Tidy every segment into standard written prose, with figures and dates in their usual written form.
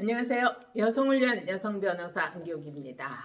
안녕하세요. 여성을 위한 여성 변호사 안기옥입니다.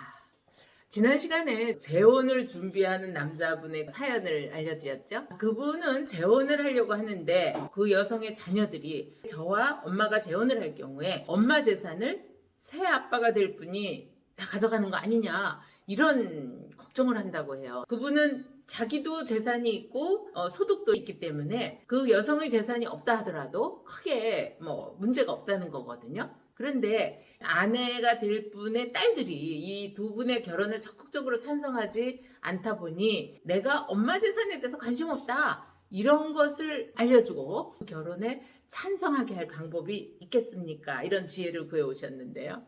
지난 시간에 재혼을 준비하는 남자분의 사연을 알려드렸죠. 그분은 재혼을 하려고 하는데 그 여성의 자녀들이 저와 엄마가 재혼을 할 경우에 엄마 재산을 새 아빠가 될 분이 다 가져가는 거 아니냐 이런 걱정을 한다고 해요. 그분은 자기도 재산이 있고 소득도 있기 때문에 그 여성의 재산이 없다 하더라도 크게 문제가 없다는 거거든요. 그런데 아내가 될 분의 딸들이 이 두 분의 결혼을 적극적으로 찬성하지 않다 보니 내가 엄마 재산에 대해서 관심 없다 이런 것을 알려주고 결혼에 찬성하게 할 방법이 있겠습니까? 이런 지혜를 구해오셨는데요.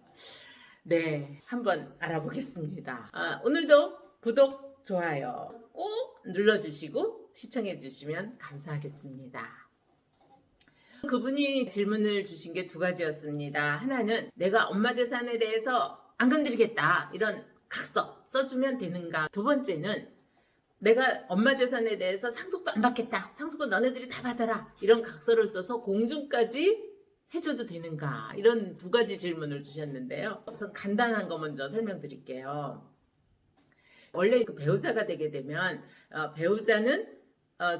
네, 한번 알아보겠습니다. 오늘도 구독, 좋아요 꼭 눌러주시고 시청해주시면 감사하겠습니다. 그분이 질문을 주신 게 두 가지였습니다. 하나는 내가 엄마 재산에 대해서 안 건드리겠다 이런 각서 써주면 되는가. 두 번째는 내가 엄마 재산에 대해서 상속도 안 받겠다. 상속은 너네들이 다 받아라. 이런 각서를 써서 공증까지 해줘도 되는가. 이런 두 가지 질문을 주셨는데요. 우선 간단한 거 먼저 설명드릴게요. 원래 그 배우자가 되게 되면 배우자는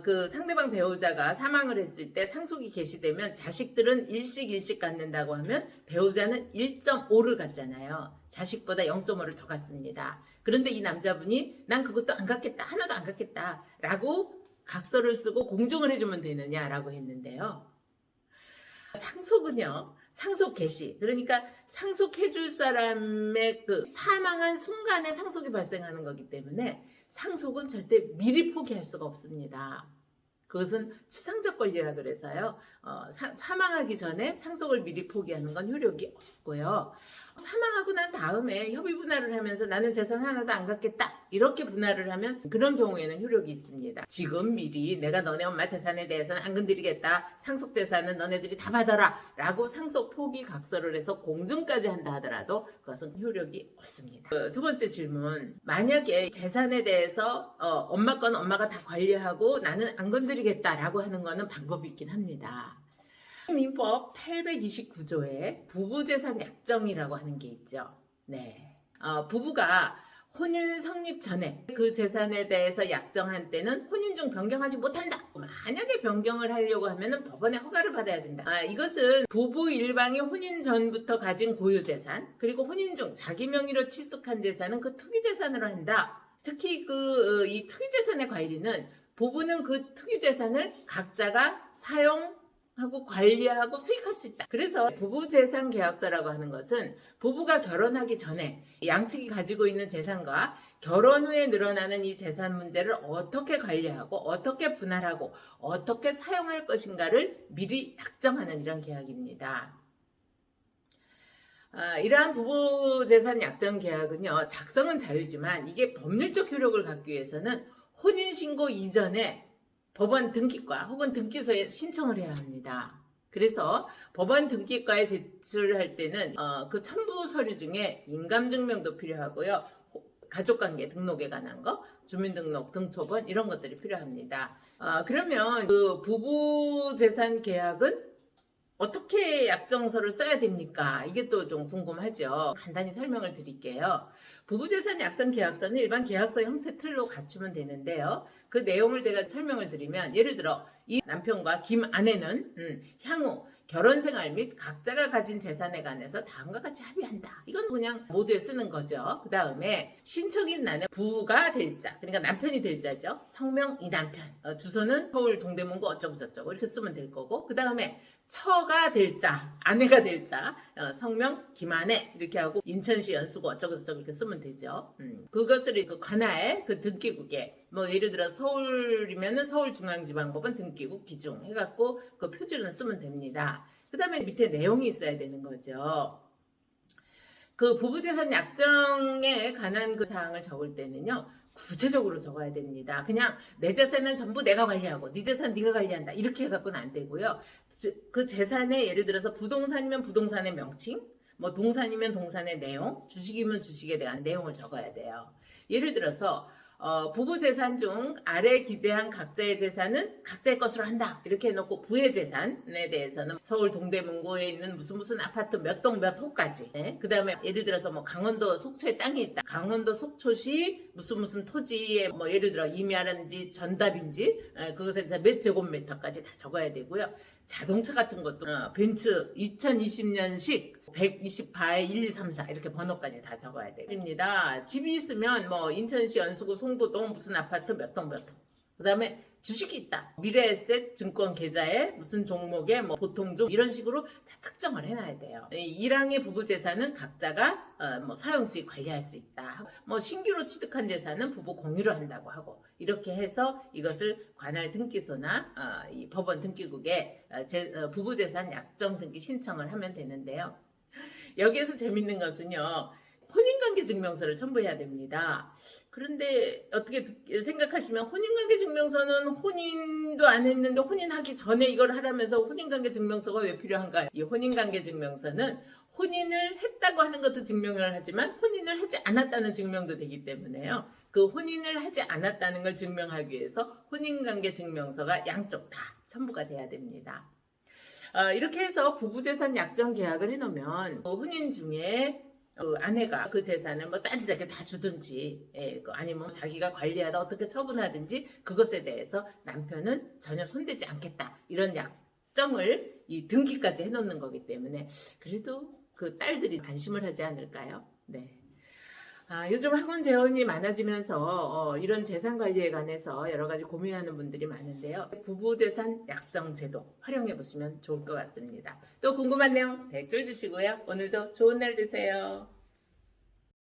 그 상대방 배우자가 사망을 했을 때 상속이 개시되면 자식들은 일씩 갖는다고 하면 배우자는 1.5를 갖잖아요. 자식보다 0.5를 더 갖습니다. 그런데 이 남자분이 난 그것도 안 갖겠다. 하나도 안 갖겠다. 라고 각서를 쓰고 공증을 해주면 되느냐라고 했는데요. 상속은요. 상속 개시. 그러니까 상속해줄 사람의 그 사망한 순간에 상속이 발생하는 거기 때문에 상속은 절대 미리 포기할 수가 없습니다. 그것은 추상적 권리라 그래서요. 사망하기 전에 상속을 미리 포기하는 건 효력이 없고요. 사망하고 난 다음에 협의 분할을 하면서 나는 재산 하나도 안 갖겠다 이렇게 분할을 하면 그런 경우에는 효력이 있습니다. 지금 미리 내가 너네 엄마 재산에 대해서는 안 건드리겠다. 상속 재산은 너네들이 다 받아라 라고 상속 포기 각서를 해서 공증까지 한다 하더라도 그것은 효력이 없습니다. 두 번째 질문, 만약에 재산에 대해서 엄마 건 엄마가 다 관리하고 나는 안 건드리겠다라고 하는 거는 방법이 있긴 합니다. 민법 829조에 부부재산 약정이라고 하는 게 있죠. 네, 부부가 혼인 성립 전에 그 재산에 대해서 약정한 때는 혼인 중 변경하지 못한다. 만약에 변경을 하려고 하면 법원의 허가를 받아야 된다. 이것은 부부 일방이 혼인 전부터 가진 고유재산, 그리고 혼인 중 자기 명의로 취득한 재산은 그 특유재산으로 한다. 특히 이 특유재산의 관리는 부부는 그 특유재산을 각자가 사용하고 관리하고 수익할 수 있다. 그래서 부부재산 계약서라고 하는 것은 부부가 결혼하기 전에 양측이 가지고 있는 재산과 결혼 후에 늘어나는 이 재산 문제를 어떻게 관리하고 어떻게 분할하고 어떻게 사용할 것인가를 미리 약정하는 이런 계약입니다. 이러한 부부재산 약정 계약은요, 작성은 자유지만 이게 법률적 효력을 갖기 위해서는 혼인신고 이전에 법원 등기과 혹은 등기소에 신청을 해야 합니다. 그래서 법원 등기과에 제출할 때는 그 첨부 서류 중에 인감증명도 필요하고요. 가족관계 등록에 관한 거, 주민등록, 등초본 이런 것들이 필요합니다. 그러면 그 부부재산 계약은 어떻게 약정서를 써야 됩니까? 이게 또 좀 궁금하죠. 간단히 설명을 드릴게요. 부부재산 약정 계약서는 일반 계약서 형태 틀로 갖추면 되는데요. 그 내용을 제가 설명을 드리면, 예를 들어 이 남편과 김 아내는 향후 결혼생활 및 각자가 가진 재산에 관해서 다음과 같이 합의한다. 이건 그냥 모두에 쓰는 거죠. 그 다음에 신청인 나는 부가 될 자, 그러니까 남편이 될 자죠. 성명 이 남편, 주소는 서울 동대문구 어쩌고 저쩌고 이렇게 쓰면 될 거고, 그 다음에 처가 될 자, 아내가 될 자, 성명 김아내 이렇게 하고 인천시 연수구 어쩌고 저쩌고 이렇게 쓰면 되죠. 그것을 그 관할 그 등기국에 예를 들어 서울이면은 서울중앙지방법원 등기국 기준 해갖고 그 표지는 쓰면 됩니다. 그 다음에 밑에 내용이 있어야 되는 거죠. 그 부부재산 약정에 관한 그 사항을 적을 때는요, 구체적으로 적어야 됩니다. 그냥 내 재산은 전부 내가 관리하고 네 재산 네가 관리한다 이렇게 해갖고는 안 되고요. 그 재산에 예를 들어서 부동산이면 부동산의 명칭, 동산이면 동산의 내용, 주식이면 주식에 대한 내용을 적어야 돼요. 예를 들어서 부부 재산 중 아래 기재한 각자의 재산은 각자의 것으로 한다. 이렇게 해놓고 부의 재산에 대해서는 서울 동대문구에 있는 무슨 아파트 몇 동 몇 호까지. 네? 그 다음에 예를 들어서 뭐 강원도 속초에 땅이 있다. 강원도 속초시 무슨 토지에 뭐 예를 들어 임야라든지 전답인지 그것에 대해서 몇 제곱미터까지 다 적어야 되고요. 자동차 같은 것도 벤츠 2020년식 128, 1, 2, 3, 4 이렇게 번호까지 다 적어야 됩니다. 집이 있으면 뭐 인천시 연수구 송도동 무슨 아파트 몇 동 몇 호. 그 다음에 주식이 있다. 미래에셋 증권 계좌에 무슨 종목에 뭐 보통종 이런 식으로 다 특정을 해놔야 돼요. 1항의 부부 재산은 각자가 뭐 사용수익 관리할 수 있다. 뭐 신규로 취득한 재산은 부부 공유로 한다고 하고 이렇게 해서 이것을 관할 등기소나 이 법원 등기국에 부부 재산 약정 등기 신청을 하면 되는데요. 여기에서 재밌는 것은요. 혼인관계 증명서를 첨부해야 됩니다. 그런데 어떻게 생각하시면 혼인관계 증명서는 혼인도 안 했는데 혼인하기 전에 이걸 하라면서 혼인관계 증명서가 왜 필요한가? 이 혼인관계 증명서는 혼인을 했다고 하는 것도 증명을 하지만 혼인을 하지 않았다는 증명도 되기 때문에요. 그 혼인을 하지 않았다는 걸 증명하기 위해서 혼인관계 증명서가 양쪽 다 첨부가 돼야 됩니다. 이렇게 해서 부부재산 약정 계약을 해놓으면 혼인 중에 아내가 그 재산을 뭐 딸들에게 다 주든지 아니면 자기가 관리하다 어떻게 처분하든지 그것에 대해서 남편은 전혀 손대지 않겠다 이런 약정을 이 등기까지 해놓는 거기 때문에 그래도 그 딸들이 안심을 하지 않을까요? 네. 요즘 학원 재혼이 많아지면서 이런 재산 관리에 관해서 여러 가지 고민하는 분들이 많은데요. 부부재산 약정 제도 활용해 보시면 좋을 것 같습니다. 또 궁금한 내용 댓글 주시고요. 오늘도 좋은 날 되세요.